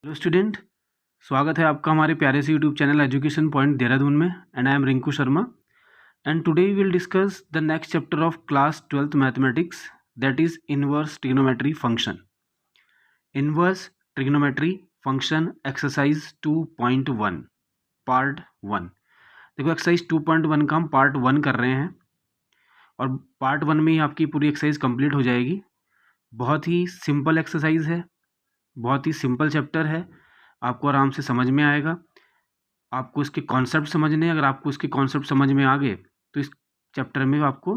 Hello student, स्वागत है आपका हमारे प्यारे से YouTube channel Education Point Dehradun में। And I am Rinku Sharma and today we will discuss the next chapter of class 12th mathematics, that is inverse trigonometry function. Inverse trigonometry function exercise 2.1 part 1। देखो, exercise 2.1 का हम पार्ट 1 कर रहे हैं और part 1 में ही आपकी पूरी एक्सरसाइज कंप्लीट हो जाएगी। बहुत ही सिंपल एक्सरसाइज है, बहुत ही सिंपल चैप्टर है, आपको आराम से समझ में आएगा। आपको इसके कॉन्सेप्ट समझने हैं। अगर आपको इसके कॉन्सेप्ट समझ में आ गए तो इस चैप्टर में आपको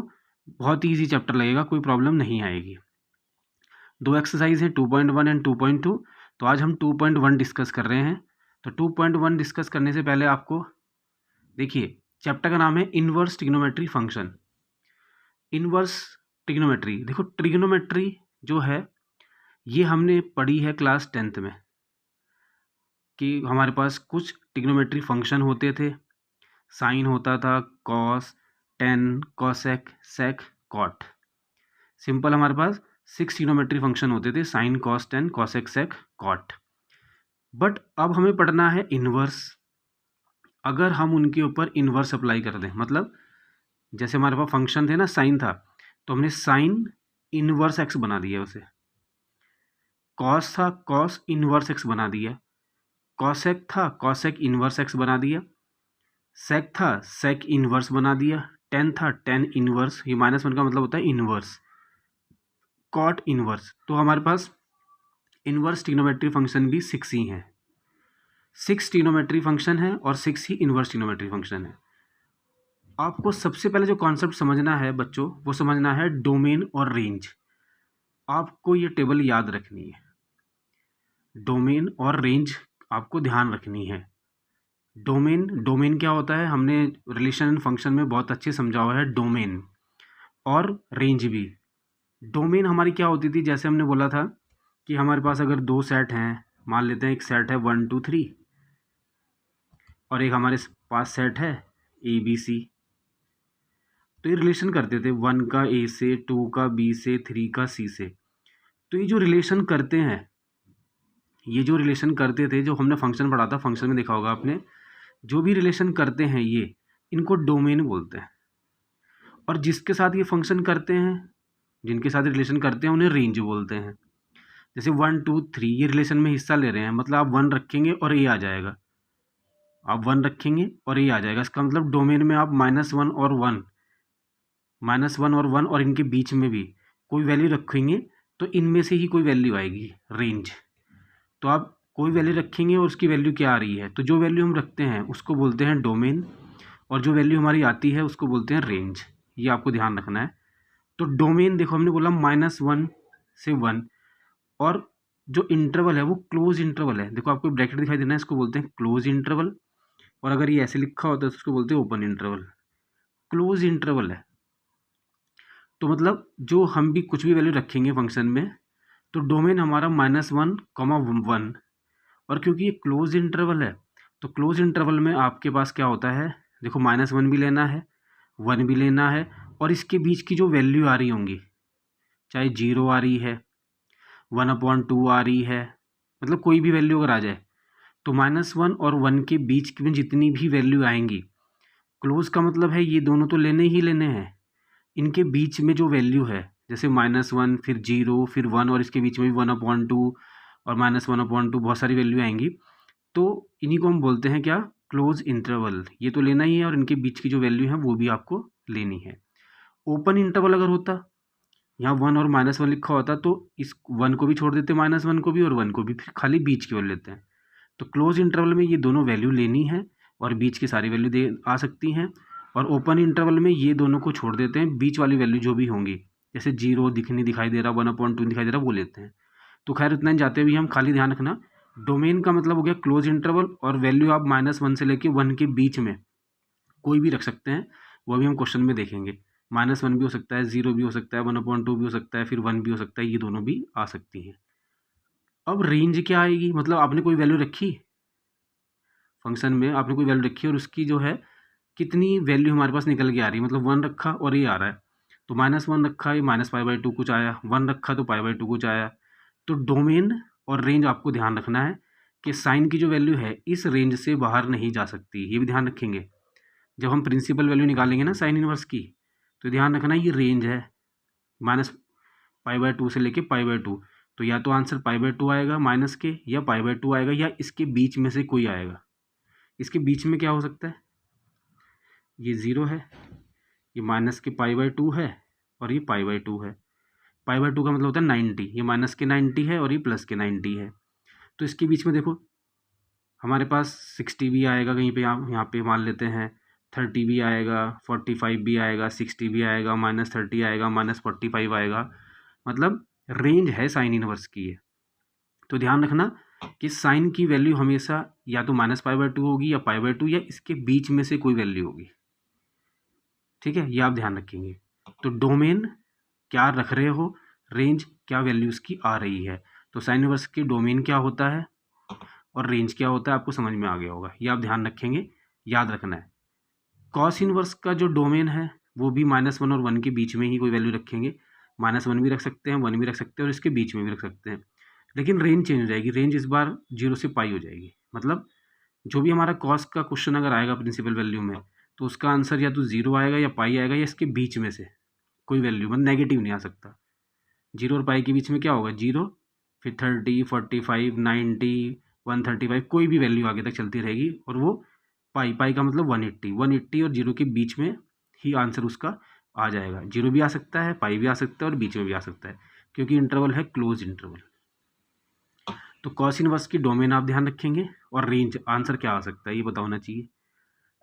बहुत ही ईजी चैप्टर लगेगा, कोई प्रॉब्लम नहीं आएगी। दो एक्सरसाइज हैं 2.1 एंड 2.2। तो आज हम 2.1 डिस्कस कर रहे हैं। तो 2.1 डिस्कस करने से पहले आपको देखिए, चैप्टर का नाम है inverse trigonometry function. Inverse trigonometry, देखो ट्रिग्नोमेट्री जो है ये हमने पढ़ी है क्लास 10th में कि हमारे पास कुछ ट्रिग्नोमेट्री फंक्शन होते थे। साइन होता था, cos, tan, cosec, sec, cot. Simple हमारे पास 6 ट्रिग्नोमेट्री फंक्शन होते थे, sine, cos, tan, cosec, sec, cot. But अब हमें पढ़ना है इनवर्स। अगर हम उनके ऊपर इनवर्स अप्लाई कर दें, मतलब जैसे हमारे पास फंक्शन थे ना, साइन था तो हमने साइन इनवर्स एक्स बना दिया उसे। कॉस था, कॉस इनवर्स एक्स बना दिया। कॉसेक था, कॉसेक इनवर्स एक्स बना दिया। सेक था, सेक इनवर्स बना दिया। टेन था, टेन इनवर्स, ये -1 का मतलब होता है इनवर्स। Cot inverse. तो हमारे पास इनवर्स ट्रिग्नोमेट्री फंक्शन भी 6 ही हैं। 6 ट्रिग्नोमेट्री फंक्शन है और 6 ही इनवर्स ट्रिग्नोमेट्री फंक्शन है। आपको सबसे पहले जो कॉन्सेप्ट समझना है बच्चों, वो समझना है डोमेन और रेंज। आपको ये टेबल याद रखनी है। डोमेन और रेंज आपको ध्यान रखनी है। डोमेन क्या होता है, हमने रिलेशन एंड फंक्शन में बहुत अच्छे समझा हुआ है। डोमेन और रेंज भी। डोमेन हमारी क्या होती थी, जैसे हमने बोला था कि हमारे पास अगर दो सेट हैं, मान लेते हैं एक सेट है 1 2 3 और एक हमारे पास सेट है ABC। तो ये रिलेशन करते थे 1 का A से, 2 का B से, 3 का C से। तो ये जो रिलेशन करते हैं, ये जो रिलेशन करते थे, जो हमने फंक्शन पढ़ा था, फंक्शन में देखा होगा आपने, जो भी रिलेशन करते हैं ये, इनको डोमेन बोलते हैं। और जिसके साथ ये फंक्शन करते हैं, जिनके साथ रिलेशन करते हैं, उन्हें रेंज बोलते हैं। जैसे 1 2 3 ये रिलेशन में हिस्सा ले रहे हैं, मतलब आप 1 रखेंगे और ए आ जाएगा। आप 1 रखेंगे और ए आ जाएगा, इसका मतलब डोमेन में आप -1 और 1 और इनके बीच में भी कोई वैल्यू रखेंगे तो इनमें से ही कोई वैल्यू आएगी, रेंज। तो आप कोई वैल्यू रखेंगे और उसकी वैल्यू क्या आ रही है, तो जो वैल्यू हम रखते हैं उसको बोलते हैं डोमेन, और जो वैल्यू हमारी आती है उसको बोलते हैं रेंज। ये आपको ध्यान रखना है। तो डोमेन देखो, हमने बोला -1 से 1, और जो इंटरवल है वो क्लोज इंटरवल है। देखो आपको ब्रैकेट दिखाई देना है, इसको बोलते हैं क्लोज इंटरवल। और अगर ये ऐसे लिखा होता है तो उसको बोलते हैं ओपन इंटरवल। क्लोज इंटरवल है तो मतलब जो हम भी कुछ भी वैल्यू रखेंगे फंक्शन में, तो डोमेन हमारा -1, 1। और क्योंकि ये क्लोज इंटरवल है तो क्लोज इंटरवल में आपके पास क्या होता है, देखो -1 भी लेना है, 1 भी लेना है, और इसके बीच की जो वैल्यू आ रही होंगी, चाहे 0 आ रही है, 1/2 आ रही है, मतलब कोई भी वैल्यू अगर आ जाए, तो -1 और 1 के बीच में जितनी भी वैल्यू आएंगी, क्लोज का मतलब है ये दोनों तो लेने ही लेने हैं। इनके बीच में जो वैल्यू है, जैसे -1 फिर 0 फिर 1 और इसके बीच में भी 1/2 और -1/2, बहुत सारी वैल्यू आएंगी। तो इन्हीं को हम बोलते हैं क्या, क्लोज इंटरवल। ये तो लेना ही है और इनके बीच की जो वैल्यू है वो भी आपको लेनी है। ओपन इंटरवल अगर होता, यहाँ 1 और -1 लिखा होता, तो इस 1 को भी छोड़ देते, -1 को भी और 1 को भी, फिर खाली बीच की वैल्यू लेते हैं। तो क्लोज इंटरवल में ये दोनों वैल्यू लेनी है और बीच की सारी वैल्यू दे आ सकती हैं। और ओपन इंटरवल में ये दोनों को छोड़ देते हैं, बीच वाली वैल्यू जो भी होंगी, जैसे 0 दिखाई दे रहा, 1/2 दिखाई दे रहा, वो लेते हैं। तो खैर इतना जाते हुए हम खाली ध्यान रखना, डोमेन का मतलब हो गया क्लोज इंटरवल, और वैल्यू आप -1 से लेके 1 के बीच में कोई भी रख सकते हैं, वो भी हम क्वेश्चन में देखेंगे। -1 भी हो सकता है, 0 भी हो सकता है, 1/2 भी हो सकता है, फिर 1 भी हो सकता है, ये दोनों भी आ सकती हैं। अब रेंज क्या आएगी, मतलब आपने कोई वैल्यू रखी फंक्शन में, आपने कोई वैल्यू रखी और उसकी जो है कितनी वैल्यू हमारे पास निकल के आ रही है, मतलब 1 रखा और ये आ रहा है, तो -1 रखा, ये -π/2 कुछ आया, 1 रखा तो π/2 कुछ आया। तो डोमेन और रेंज आपको ध्यान रखना है कि साइन की जो वैल्यू है इस रेंज से बाहर नहीं जा सकती, ये भी ध्यान रखेंगे। जब हम प्रिंसिपल वैल्यू निकालेंगे ना साइन इनवर्स की, तो ध्यान रखना ये रेंज है -π/2 से लेके π/2, तो या तो आंसर π/2 आएगा माइनस के, या π/2 आएगा, या इसके बीच में से कोई आएगा। इसके बीच में क्या हो सकता है, ये 0 है, ये माइनस के π/2 है, और ये π/2 है। π/2 का मतलब होता है 90, ये माइनस के 90 है और ये प्लस के 90 है। तो इसके बीच में देखो हमारे पास 60 भी आएगा कहीं पे, यहाँ पे मान लेते हैं 30 भी आएगा, 45 भी आएगा, 60 भी आएगा, -30 आएगा, -45 आएगा, मतलब रेंज है साइन इनवर्स की ये। तो ध्यान रखना कि साइन की वैल्यु हमेशा या तो -π/2 होगी या π/2, या इसके बीच में से कोई वैल्यू होगी। ठीक है, ये आप ध्यान रखेंगे। तो डोमेन क्या रख रहे हो, रेंज क्या वैल्यूज़ की आ रही है। तो साइन इनवर्स की डोमेन क्या होता है और रेंज क्या होता है, आपको समझ में आ गया होगा। ये आप ध्यान रखेंगे, याद रखना है। कॉस इनवर्स का जो डोमेन है वो भी -1 और 1 के बीच में ही कोई वैल्यू रखेंगे। -1 भी रख सकते हैं, 1 भी रख सकते हैं, और इसके बीच में भी रख सकते हैं। लेकिन रेंज चेंज हो जाएगी, रेंज इस बार 0 से π हो जाएगी। मतलब जो भी हमारा कॉस का क्वेश्चन अगर आएगा प्रिंसिपल वैल्यू में, तो उसका आंसर या तो 0 आएगा या π आएगा, या इसके बीच में से कोई वैल्यू, मतलब नेगेटिव नहीं आ सकता। 0 और π के बीच में क्या होगा, 0, फिर 30, 45, 90, 135, कोई भी वैल्यू आगे तक चलती रहेगी, और वो पाई का मतलब 180 और 0 के बीच में ही आंसर उसका आ जाएगा। 0 भी आ सकता है, पाई भी आ सकता है, और बीच में भी आ सकता है, क्योंकि इंटरवल है क्लोज इंटरवल। तो कॉस इनवर्स की डोमेन आप ध्यान रखेंगे, और रेंज आंसर क्या आ सकता है ये पता होना चाहिए।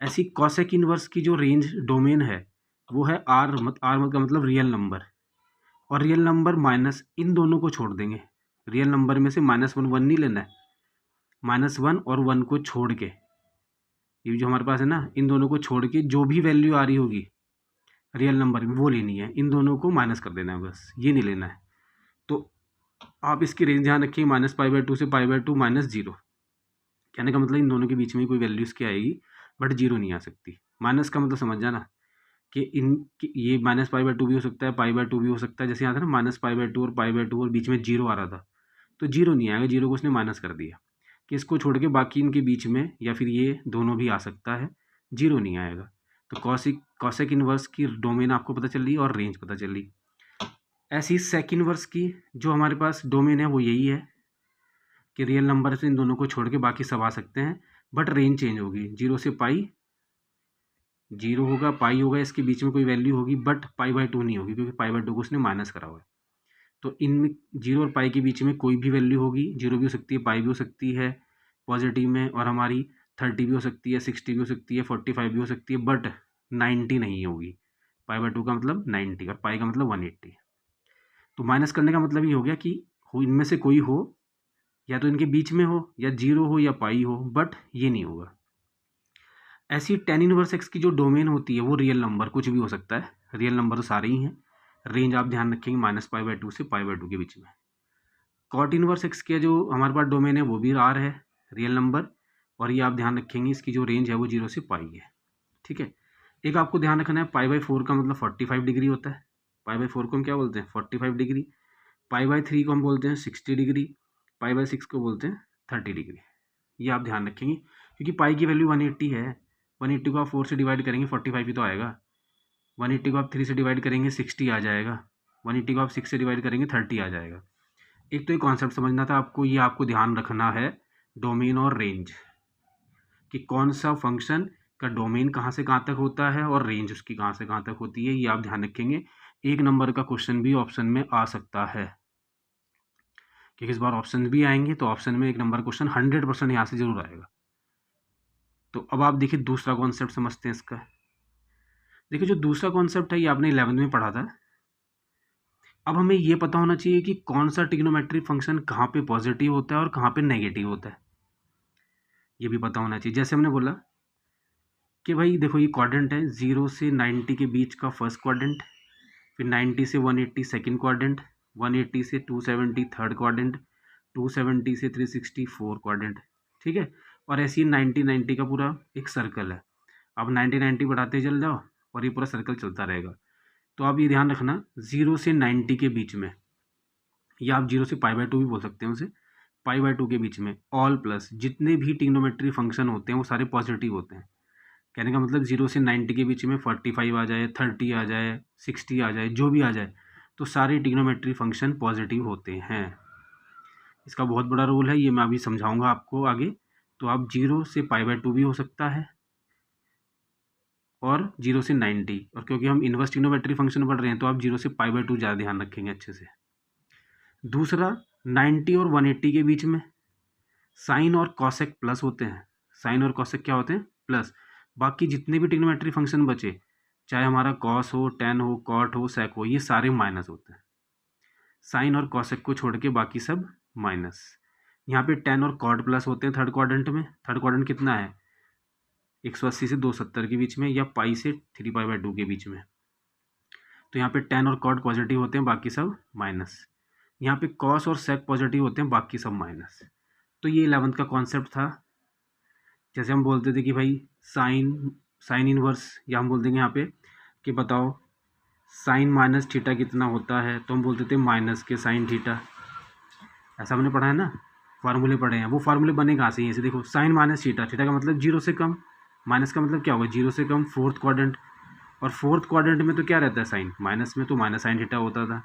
ऐसी कॉसेक इनवर्स की जो रेंज डोमेन है वो है आर का मतलब रियल नंबर, और रियल नंबर माइनस इन दोनों को छोड़ देंगे। रियल नंबर में से -1 नहीं लेना है, -1 और 1 को छोड़ के, ये जो हमारे पास है ना, इन दोनों को छोड़ के जो भी वैल्यू आ रही होगी रियल नंबर में वो लेनी है, इन दोनों को माइनस कर देना है, बस ये नहीं लेना है। तो आप इसकी रेंज ध्यान रखिए, -π/2 से π/2 -0, कहने का मतलब इन दोनों के बीच में कोई वैल्यू इसकी आएगी, बट 0 नहीं आ सकती। माइनस का मतलब समझ जाना कि ये -π/2 भी हो सकता है, π/2 भी हो सकता है। जैसे यहाँ था ना -π/2 और π/2 और बीच में 0 आ रहा था, तो 0 नहीं आएगा, 0 को उसने माइनस कर दिया, कि इसको छोड़ के बाकी इनके बीच में या फिर ये दोनों भी आ सकता है, 0 नहीं आएगा। तो कॉसेक इनवर्स की डोमेन आपको पता चल रही और रेंज पता चल रही। ऐसी सेक इनवर्स की जो हमारे पास डोमेन है वो यही है कि रियल नंबर से इन दोनों को छोड़ के बाकी सब आ सकते हैं, बट रेंज चेंज होगी, 0 से π, 0 होगा, पाई होगा, इसके बीच में कोई वैल्यू होगी, बट π/2 नहीं होगी, क्योंकि π/2 को उसने माइनस करा हुआ है। तो इनमें 0 और π के बीच में कोई भी वैल्यू होगी, 0 भी हो सकती है, π भी हो सकती है पॉजिटिव में, और हमारी 30 भी हो सकती है, 60 भी हो सकती है, 45 भी हो सकती है, बट 90 नहीं होगी। π/2 का मतलब 90 और π का मतलब 180। तो माइनस करने का मतलब ये हो गया कि इनमें से कोई हो, या तो इनके बीच में हो, या 0 हो, या π हो, बट ये नहीं होगा। ऐसी tan इनवर्स x की जो डोमेन होती है वो रियल नंबर कुछ भी हो सकता है, रियल नंबर तो सारे ही हैं। रेंज आप ध्यान रखेंगे -π/2 से π/2 के बीच में। कॉट इनवर्स x के जो हमारे पास डोमेन है वो भी आर है, रियल नंबर, और ये आप ध्यान रखेंगे इसकी जो रेंज है वो 0 से π है। ठीक है, एक आपको ध्यान रखना है, π/4 का मतलब 45 डिग्री होता है। π/4 को हम क्या बोलते हैं, 45 डिग्री। π/3 को हम बोलते हैं 60 डिग्री। π/6 को बोलते हैं 30 डिग्री। ये आप ध्यान रखेंगे, क्योंकि पाई की वैल्यू 180 है। 180 को आप 4 से डिवाइड करेंगे 45 ही तो आएगा। 180 को आप 3 से डिवाइड करेंगे 60 आ जाएगा। 180 को आप 6 से डिवाइड करेंगे 30 आ जाएगा। एक तो ये कॉन्सेप्ट समझना था आपको, ये आपको ध्यान रखना है डोमेन और रेंज, कि कौन सा फंक्शन का डोमेन कहाँ से कहाँ तक होता है और रेंज उसकी कहाँ से कहाँ तक होती है, ये आप ध्यान रखेंगे। एक नंबर का क्वेश्चन भी ऑप्शन में आ सकता है, क्योंकि इस बार ऑप्शन भी आएंगे, तो ऑप्शन में एक नंबर क्वेश्चन 100% यहाँ से जरूर आएगा। तो अब आप देखिए दूसरा कॉन्सेप्ट समझते हैं इसका। देखिए जो दूसरा कॉन्सेप्ट है ये आपने 11वीं में पढ़ा था। अब हमें ये पता होना चाहिए कि कौन सा ट्रिग्नोमेट्रिक फंक्शन कहाँ पे पॉजिटिव होता है और कहाँ पे नेगेटिव होता है, ये भी पता होना चाहिए। जैसे हमने बोला कि भाई देखो ये क्वाड्रेंट है, 0 से 90 के बीच का फर्स्ट क्वाड्रेंट, फिर 90 से 180 सेकेंड क्वाड्रेंट, 180 से 270 थर्ड क्वाड्रेंट, 270 से 360 फोर्थ क्वाड्रेंट। ठीक है, और ऐसे ही 90 का पूरा एक सर्कल है। अब 90 बढ़ाते चल जाओ और ये पूरा सर्कल चलता रहेगा। तो आप ये ध्यान रखना 0 से 90 के बीच में, या आप 0 से π/2 भी बोल सकते हैं उसे, π/2 के बीच में ऑल प्लस जितने भी ट्रिग्नोमेट्री फंक्शन होते हैं वो सारे पॉजिटिव होते हैं। कहने का मतलब 0 से 90 के बीच में 45 आ जाए, 30 आ जाए, 60 आ जाए, जो भी आ जाए तो सारे ट्रिग्नोमेट्री फंक्शन पॉजिटिव होते हैं। इसका बहुत बड़ा रोल है, ये मैं अभी समझाऊंगा आपको आगे। तो आप 0 से π/2 भी हो सकता है और 0 से 90, और क्योंकि हम इन्वर्स ट्रिग्नोमेट्री फंक्शन पढ़ रहे हैं तो आप 0 से π/2 ज़्यादा ध्यान रखेंगे अच्छे से। दूसरा 90 और 180 के बीच में साइन और कॉसेक प्लस होते हैं। साइन और कॉसेक क्या होते हैं? प्लस। बाकी जितने भी ट्रिग्नोमेट्री फंक्शन बचे, चाहे हमारा कॉस हो, टेन हो, कॉट हो, सेक हो, ये सारे माइनस होते हैं। साइन और कॉसेक को छोड़ के बाकी सब माइनस। यहाँ पे टेन और कॉट प्लस होते हैं थर्ड क्वाड्रेंट में। थर्ड क्वाड्रेंट कितना है? 180 से 270 के बीच में, या पाई से 3π/2 के बीच में। तो यहाँ पे टेन और कॉट पॉजिटिव होते हैं, बाकी सब माइनस। यहाँ पे कॉस और सेक पॉजिटिव होते हैं, बाकी सब माइनस। तो ये 11th का कॉन्सेप्ट था। जैसे हम बोलते थे कि भाई साइन इनवर्स, या हम बोल देंगे यहाँ पे कि बताओ साइन माइनस थीटा कितना होता है, तो हम बोलते थे माइनस के साइन थीटा। ऐसा हमने पढ़ा है ना, फार्मूले पढ़े हैं। वो फार्मूले बने कहाँ से? ऐसे देखो, साइन माइनस थीटा, थीटा का मतलब 0 से कम, माइनस का मतलब क्या होगा? 0 से कम, फोर्थ क्वाड्रेंट। और फोर्थ क्वाड्रेंट में तो क्या रहता है? साइन। माइनस में तो माइनस साइन थीटा होता था।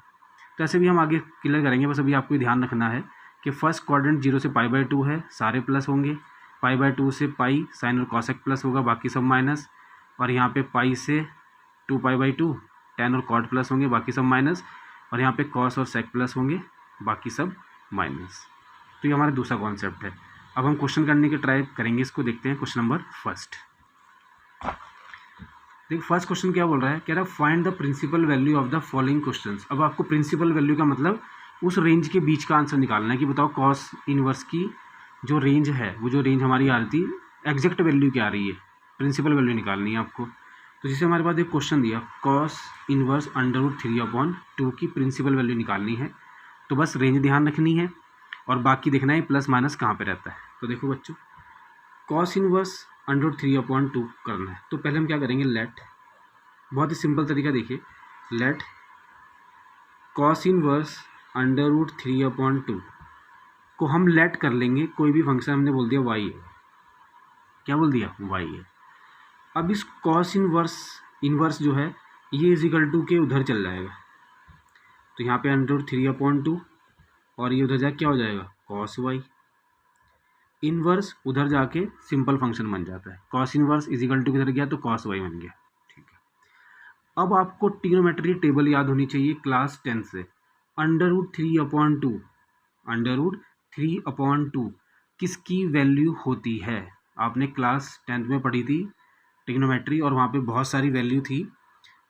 तो ऐसे भी हम आगे क्लियर करेंगे, बस अभी आपको ध्यान रखना है कि फर्स्ट क्वाड्रेंट 0 से π/2 है, सारे प्लस होंगे। π/2 से पाई, साइन और कॉसेक प्लस होगा, बाकी सब माइनस। और यहाँ पे पाई से 2π/2 टेन और कॉट प्लस होंगे, बाकी सब माइनस। और यहाँ पे कॉस और सेक प्लस होंगे, बाकी सब माइनस। तो ये हमारा दूसरा कॉन्सेप्ट है। अब हम क्वेश्चन करने की ट्राई करेंगे, इसको देखते हैं। Question number first. देखिए फर्स्ट क्वेश्चन क्या बोल रहा है? कह रहा है find the principal value of the following questions. अब आपको प्रिंसिपल वैल्यू का मतलब उस रेंज के बीच का आंसर निकालना है कि बताओ कॉस इनवर्स की जो रेंज है, वो जो रेंज हमारी आ रही थी, एग्जैक्ट वैल्यू क्या आ रही है, प्रिंसिपल वैल्यू निकालनी है आपको। तो जैसे हमारे पास एक क्वेश्चन दिया, कॉस इनवर्स √3/2 की प्रिंसिपल वैल्यू निकालनी है। तो बस रेंज ध्यान रखनी है और बाकी देखना है प्लस माइनस कहाँ पे रहता है। तो देखो बच्चों, कॉस इनवर्स √3/2 करना है। तो पहले हम क्या करेंगे, लेट, बहुत ही सिंपल तरीका देखिए, लेट कॉस इनवर्स √3/2 को हम लेट कर लेंगे कोई भी फंक्शन, हमने बोल दिया y है। क्या बोल दिया? y है। अब इस कॉस इनवर्स जो है ये इजिकल टू के उधर चल जाएगा। तो यहाँ पे √3/2 और ये उधर जाके क्या हो जाएगा? Cos y। इनवर्स उधर जाके सिंपल फंक्शन बन जाता है। कॉस इनवर्स इजिकल टू किधर गया? तो कॉस y बन गया। ठीक है, अब आपको ट्रिग्नोमेट्री टेबल याद होनी चाहिए क्लास 10 से। √3/2 किसकी वैल्यू होती है? आपने क्लास 10th में पढ़ी थी ट्रिग्नोमेट्री, और वहाँ पे बहुत सारी वैल्यू थी।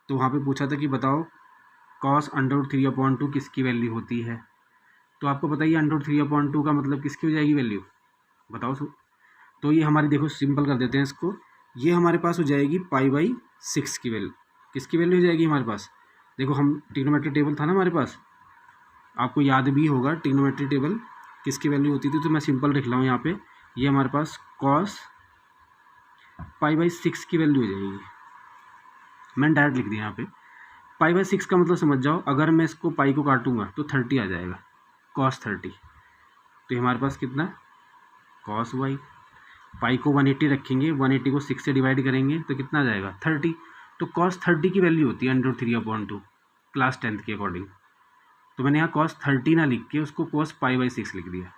तो वहाँ पे पूछा था कि बताओ कॉस √3/2 किसकी वैल्यू होती है। तो आपको बताइए √3/2 का मतलब किसकी हो जाएगी वैल्यू, बताओ। तो ये हमारी, देखो सिंपल कर देते हैं इसको, ये हमारे पास हो जाएगी π/6 की वैल्यू। किसकी वैल्यू हो जाएगी हमारे पास? देखो हम ट्रिग्नोमेट्री टेबल था ना हमारे पास, आपको याद भी होगा ट्रिग्नोमेट्री टेबल किसकी वैल्यू होती थी। तो मैं सिंपल लिख रहा हूँ यहाँ पे, ये हमारे पास कॉस π/6 की वैल्यू हो जाएगी। मैंने डायरेक्ट लिख दिया यहाँ पे। π/6 का मतलब समझ जाओ, अगर मैं इसको पाई को काटूंगा तो 30 आ जाएगा, कॉस 30। तो हमारे पास कितना? Cos y। पाई को 180 रखेंगे, 180 को 6 से डिवाइड करेंगे तो कितना आ जाएगा? 30। तो कॉस 30 की वैल्यू होती है √3/2 क्लास 10th के अकॉर्डिंग। तो मैंने यहाँ कॉस 30 ना लिख के उसको कॉस π/6 लिख दिया।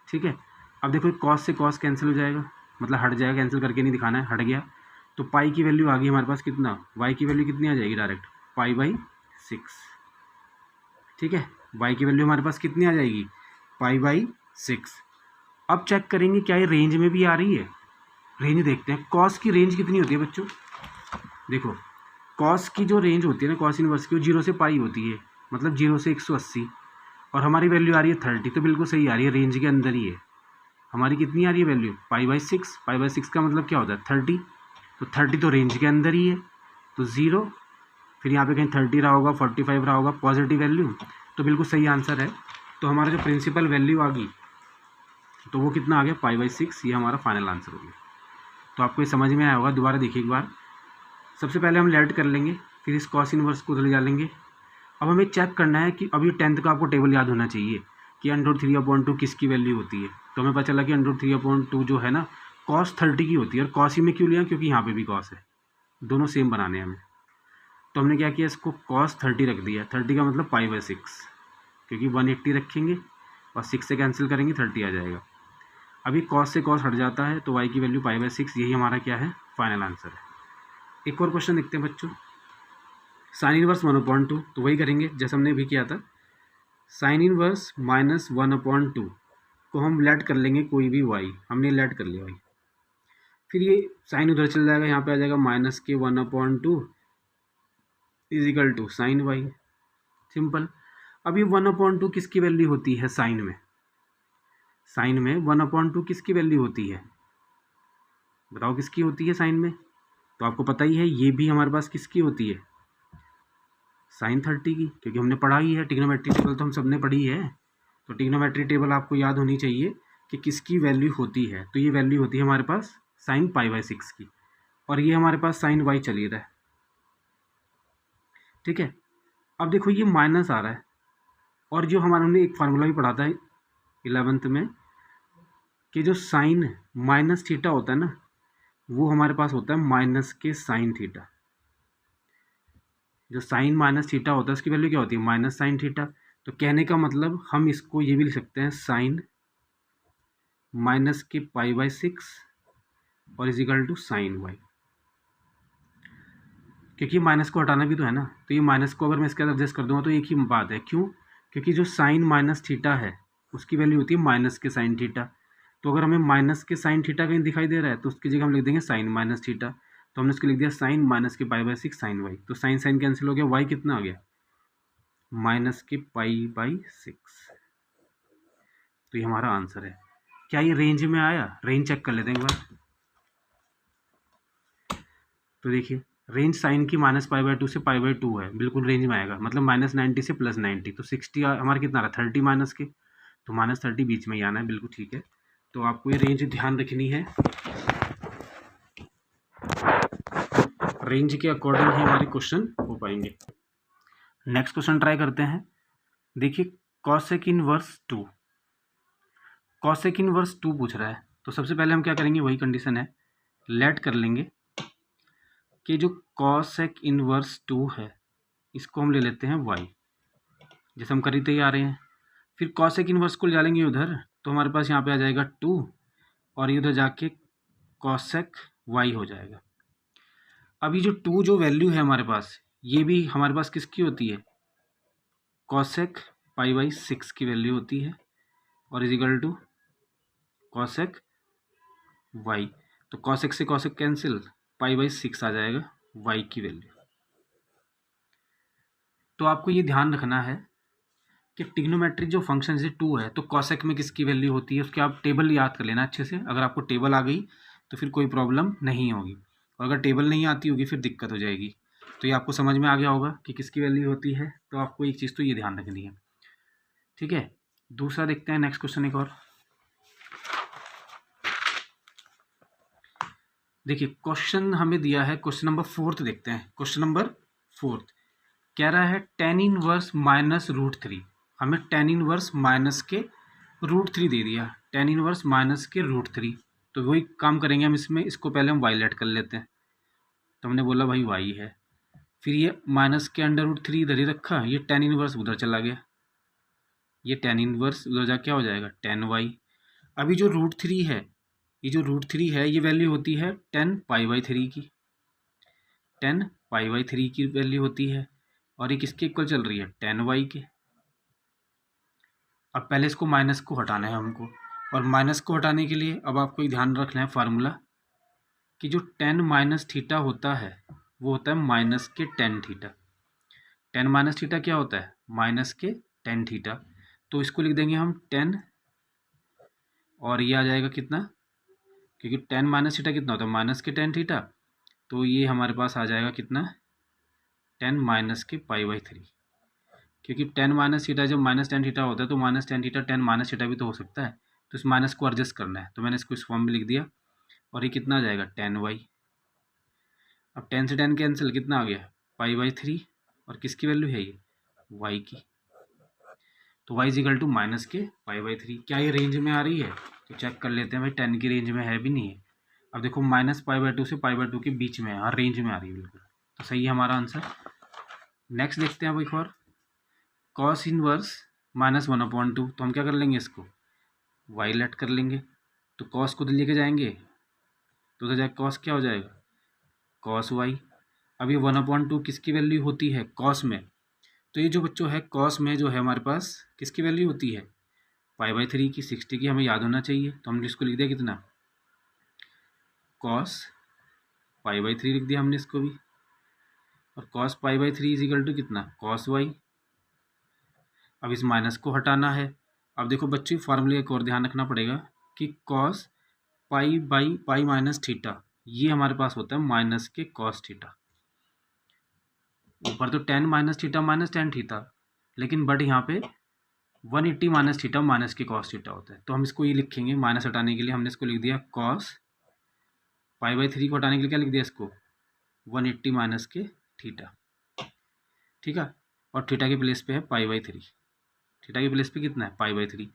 ठीक है, अब देखो कॉस से कॉस कैंसिल हो जाएगा, मतलब हट जाएगा, कैंसिल करके नहीं दिखाना है, हट गया। तो पाई की वैल्यू आ गई हमारे पास कितना? y की वैल्यू कितनी आ जाएगी? डायरेक्ट π/6। ठीक है, y की वैल्यू हमारे पास कितनी आ जाएगी? π/6। अब चेक करेंगे क्या ये रेंज में भी आ रही है। रेंज देखते हैं, कॉस की रेंज कितनी होती है बच्चों? देखो कॉस की जो रेंज होती है ना, कॉस इनवर्स की, वो 0 से पाई होती है, मतलब 0 से 180, और हमारी वैल्यू आ रही है 30। तो बिल्कुल सही आ रही है, रेंज के अंदर ही है। हमारी कितनी आ रही है वैल्यू? π/6। π/6 का मतलब क्या होता है? 30। तो 30 तो रेंज के अंदर ही है, तो 0, फिर यहाँ पे कहीं 30 रहा होगा, 45 रहा होगा, पॉजिटिव वैल्यू, तो बिल्कुल सही आंसर है। तो हमारा जो प्रिंसिपल वैल्यू आ गई तो वो कितना आ गया? π/6। ये हमारा फाइनल आंसर हो गया। तो आपको ये समझ में आया होगा। दोबारा देखिए एक बार, सबसे पहले हम लेट कर लेंगे, फिर इस कॉस इनवर्स को उधर ले जा लेंगे। अब हमें चेक करना है कि अब ये 10th का आपको टेबल याद होना चाहिए कि √3/2 किसकी वैल्यू होती है, तो हमें पता चला कि √3/2 जो है ना cos 30 की होती है। और cos ही में क्यों लिया, क्योंकि यहाँ पे भी cos है, दोनों सेम बनाने हैं हमें। तो हमने क्या किया, इसको cos 30 रख दिया। 30 का मतलब π/6, क्योंकि 180 रखेंगे और 6 से कैंसिल करेंगे 30 आ जाएगा। अभी cos से cos हट जाता है तो y की वैल्यू π/6, यही हमारा क्या है, फाइनल आंसर है। एक और क्वेश्चन देखते हैं बच्चों, साइन इनवर्स 1/2, तो वही करेंगे जैसे हमने भी किया था। साइन इनवर्स -1/2 को हम लेट कर लेंगे कोई भी y, हमने लेट कर लिया y। फिर ये साइन उधर चल जाएगा, यहाँ पे आ जाएगा -1/2 equal to sine y, simple. अब ये 1/2 किसकी वैल्यू होती है साइन में, साइन में 1/2 किसकी वैल्यू होती है, बताओ किसकी होती है साइन में। तो आपको पता ही है ये भी हमारे पास किसकी होती है, साइन 30 की, क्योंकि हमने पढ़ा ही है ट्रिग्नोमेट्री टेबल, तो हम सबने पढ़ी है। तो ट्रिग्नोमेट्री टेबल आपको याद होनी चाहिए कि किसकी वैल्यू होती है। तो ये वैल्यू होती है हमारे पास साइन π/6 की, और ये हमारे पास साइन y चल ही रहा है, ठीक है। अब देखो ये माइनस आ रहा है, और जो हमारे हमने एक फार्मूला भी पढ़ा था 11th में कि जो साइन माइनस थीटा होता है ना, वो हमारे पास होता है माइनस के साइन थीटा। जो साइन माइनस थीटा होता है उसकी वैल्यू क्या होती है, माइनस साइन थीटा। तो कहने का मतलब हम इसको ये भी लिख सकते हैं साइन माइनस के π/6 और इजिकल टू साइन y, क्योंकि माइनस को हटाना भी तो है ना। तो ये माइनस को अगर मैं इसके अंदर एडजस्ट कर दूंगा तो एक ही बात है, क्यों, क्योंकि जो साइन माइनस थीटा है उसकी वैल्यू होती है माइनस के साइन थीटा। तो अगर हमें माइनस के साइन थीटा कहीं दिखाई दे रहा है तो उसकी जगह हम लिख देंगे साइन माइनस थीटा। तो हमने उसको लिख दिया साइन माइनस के π/6 साइन y। तो साइन साइन कैंसिल हो गया, y कितना आ गया, माइनस के π/6। तो ये हमारा आंसर है। क्या ये रेंज में आया, रेंज चेक कर लेते हैं एक बार। तो देखिए रेंज साइन की -π/2 से π/2 है, बिल्कुल रेंज में आएगा, मतलब -90 से +90। तो 60 हमारा कितना आ रहा है, 30 माइनस के, तो -30 बीच में ही आना है, बिल्कुल ठीक है। तो आपको ये रेंज ध्यान रखनी है, रेंज के अकॉर्डिंग ही हमारे क्वेश्चन हो पाएंगे। नेक्स्ट क्वेश्चन ट्राई करते हैं। देखिए कॉसेक इनवर्स 2, कॉसेक इनवर्स 2 पूछ रहा है। तो सबसे पहले हम क्या करेंगे, वही कंडीशन है, लेट कर लेंगे कि जो कॉसेक इनवर्स 2 है इसको हम ले लेते हैं y, जैसे हम करते ही आ रहे हैं। फिर कॉसेक इनवर्स को ले जाएंगे उधर, तो हमारे पास यहाँ पे आ जाएगा 2, और ये उधर जाके कॉसेक y हो जाएगा। अभी जो 2 जो वैल्यू है हमारे पास, ये भी हमारे पास किसकी होती है, कॉसेक π/6 की वैल्यू होती है, और इजिकल टू कॉसेक y। तो कॉसेक से कॉसेक कैंसिल, π/6 आ जाएगा y की वैल्यू। तो आपको ये ध्यान रखना है कि ट्रिग्नोमेट्रिक जो फंक्शन है 2 है, तो कॉसेक में किसकी वैल्यू होती है, उसके आप टेबल याद कर लेना अच्छे से। अगर आपको टेबल आ गई तो फिर कोई प्रॉब्लम नहीं होगी, और अगर टेबल नहीं आती होगी फिर दिक्कत हो जाएगी। तो ये आपको समझ में आ गया होगा कि किसकी वैल्यू होती है। तो आपको एक चीज़ तो ये ध्यान रखनी है, ठीक है। दूसरा देखते हैं, नेक्स्ट क्वेश्चन एक और। देखिए क्वेश्चन हमें दिया है, क्वेश्चन नंबर 4 देखते हैं। क्वेश्चन नंबर 4 कह रहा है tan इनवर्स -√3, हमें tan इनवर्स माइनस के √3 दे दिया, tan इनवर्स माइनस के √3। तो वही काम करेंगे हम इसमें, इसको पहले हम y लेट कर लेते हैं। तो हमने बोला भाई y है, फिर ये माइनस के √3 इधर ही रखा, ये tan इनवर्स उधर चला गया, ये tan इनवर्स उधर जा क्या हो जाएगा, tan y। अभी जो √3 है, ये जो √3 है ये वैल्यू होती है tan π/3 की, tan π/3 की वैल्यू होती है, और ये किसके इक्वल चल रही है, tan y के। अब पहले इसको माइनस को हटाना है हमको, और माइनस को हटाने के लिए अब आपको ध्यान रखना है फार्मूला कि जो tan माइनस थीटा होता है वो होता है माइनस के tan theta. tan minus theta क्या होता है, माइनस के tan थीटा। तो इसको लिख देंगे हम tan, और ये आ जाएगा कितना, क्योंकि tan माइनस थीटा कितना होता है, माइनस के tan थीटा। तो ये हमारे पास आ जाएगा कितना, tan माइनस के π/3, क्योंकि tan माइनस थीटा जब माइनस tan थीटा होता है तो minus tan theta tan minus theta भी तो हो सकता है। तो इस माइनस को एडजस्ट करना है, तो मैंने इसको इस फॉर्म में लिख दिया, और ये कितना आ जाएगा tan y। अब tan से tan कैंसिल, कितना आ गया π/3, और किसकी वैल्यू है ये, y की। तो y इजिकल टू माइनस के पाई/3। क्या ये रेंज में आ रही है? तो चेक कर लेते हैं भाई, 10 की रेंज में है भी नहीं है। अब देखो माइनस पाई/2 से पाई/2 के बीच में है, हर रेंज में आ रही है बिल्कुल, तो सही है हमारा आंसर। नेक्स्ट देखते हैं अब एक और, कॉस इनवर्स -1/2। तो हम क्या कर लेंगे, इसको y लेट कर लेंगे। तो कॉस को लेके जाएंगे तो उधर जाके कॉस क्या हो जाएगा, कॉस y। अब ये 1/2 किसकी वैल्यू होती है, कॉस में। तो ये जो बच्चों है कॉस में जो है हमारे पास किसकी वैल्यू होती है, पाई/3 की, 60 की, हमें याद होना चाहिए। तो हमने इसको लिख दिया कितना, कॉस पाई/3 लिख दिया हमने इसको भी। और कॉस पाई/3 इजिकल टू कितना, कॉस y। अब इस माइनस को हटाना है। अब देखो बच्चों फार्मूले एक और ध्यान रखना पड़ेगा कि कॉस पाई माइनस थीटा, ये हमारे पास होता है माइनस के कॉस थीटा। ऊपर तो tan minus theta minus tan theta, लेकिन बट यहाँ पे 180 माइनस थीटा माइनस के कॉस थीटा होता है। तो हम इसको ये लिखेंगे, माइनस हटाने के लिए हमने इसको लिख दिया कॉस पाई/3 को हटाने के लिए क्या लिख दिया इसको, 180 माइनस के थीटा। ठीक है, और थीटा के प्लेस पे है पाई/3, थीटा के प्लेस पे कितना है, पाई/3,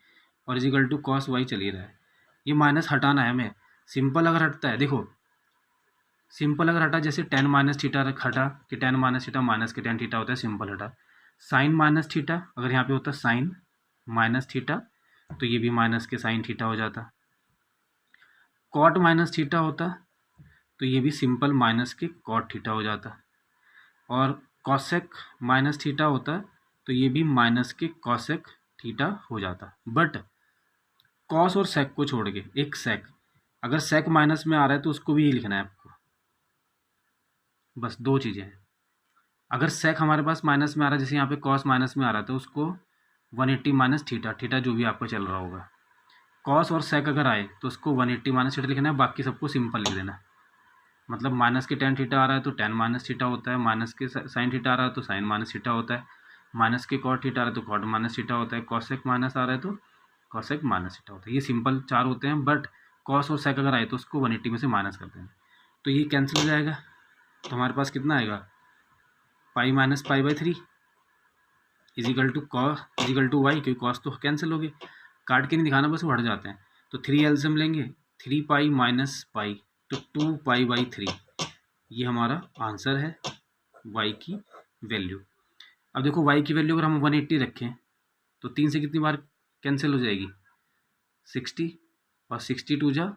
और इजिकल टू कॉस y चल ही रहा है। ये माइनस हटाना है हमें। सिंपल अगर हटता है, देखो सिंपल अगर हटा, जैसे tan माइनस थीटा हटा कि tan माइनस थीटा माइनस के tan थीटा होता है, सिंपल हटा। साइन माइनस थीटा अगर यहाँ पे होता साइन माइनस थीटा, तो ये भी माइनस के साइन थीटा हो जाता। कॉट माइनस थीटा होता तो ये भी सिंपल माइनस के कॉट थीटा हो जाता। और कॉसेक माइनस थीटा होता तो ये भी माइनस के कॉसेक थीटा हो जाता। बट कॉस और सेक को छोड़ के एक सेक, अगर सेक माइनस में आ रहा है तो उसको भी ये लिखना है आपको। बस दो चीज़ें हैं, अगर सेक हमारे पास माइनस में आ रहा है, जैसे यहाँ पे कॉस माइनस में आ रहा है, तो उसको 180 माइनस थीटा, थीटा जो भी आपको चल रहा होगा। कॉस और सेक अगर आए तो उसको 180 माइनस थीटा लिखना है, बाकी सबको सिंपल लिख देना। मतलब माइनस के tan थीटा आ रहा है तो tan माइनस थीटा होता है, माइनस के साइन थीटा आ रहा है तो साइन माइनस थीटा होता है, माइनस के कॉट थीटा आ रहा है तो कॉट माइनस थीटा होता है, कॉसेक माइनस आ रहा है तो कॉसेक माइनस थीटा होता है। ये सिंपल चार होते हैं, बट कॉस और सेक अगर आए तो उसको 180 में से माइनस करते हैं, तो ये कैंसिल हो जाएगा। तो हमारे पास कितना आएगा, पाई माइनस पाई/3 equal to cos equal to Y, क्योंकि कॉस तो कैंसिल हो गए, काट के नहीं दिखाना, बस वो हट जाते हैं। तो 3 एलसीएम लेंगे, 3 पाई माइनस पाई, तो 2 पाई/3, ये हमारा आंसर है y की वैल्यू। अब देखो y की वैल्यू अगर हम 180 रखें तो 3 से कितनी बार कैंसिल हो जाएगी, 60, और 62 जा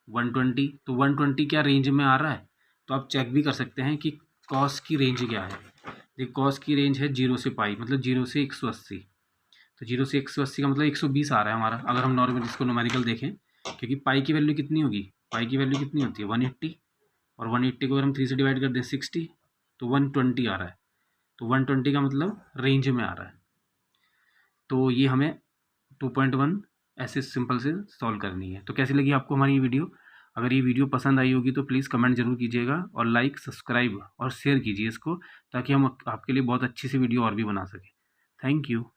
120, तो 120 क्या रेंज में आ रहा है। तो आप चेक भी कर सकते हैं कि कॉस की रेंज क्या है। देखिए कॉस की रेंज है 0 से पाई, मतलब 0 से 180, तो 0 से 180 का मतलब 120 आ रहा है हमारा, अगर हम नॉर्मल इसको न्यूमेरिकल देखें। क्योंकि पाई की वैल्यू कितनी होगी, पाई की वैल्यू कितनी होती है 180, और 180 को अगर हम 3 से डिवाइड कर दें 60, तो 120 आ रहा है। तो 120 का मतलब रेंज में आ रहा है। तो ये हमें 2.1 ऐसे सिंपल से सॉल्व करनी है। तो कैसी लगी आपको हमारी ये वीडियो? अगर ये वीडियो पसंद आई होगी तो प्लीज़ कमेंट जरूर कीजिएगा, और लाइक सब्सक्राइब और शेयर कीजिए इसको, ताकि हम आपके लिए बहुत अच्छी सी वीडियो और भी बना सकें। Thank you.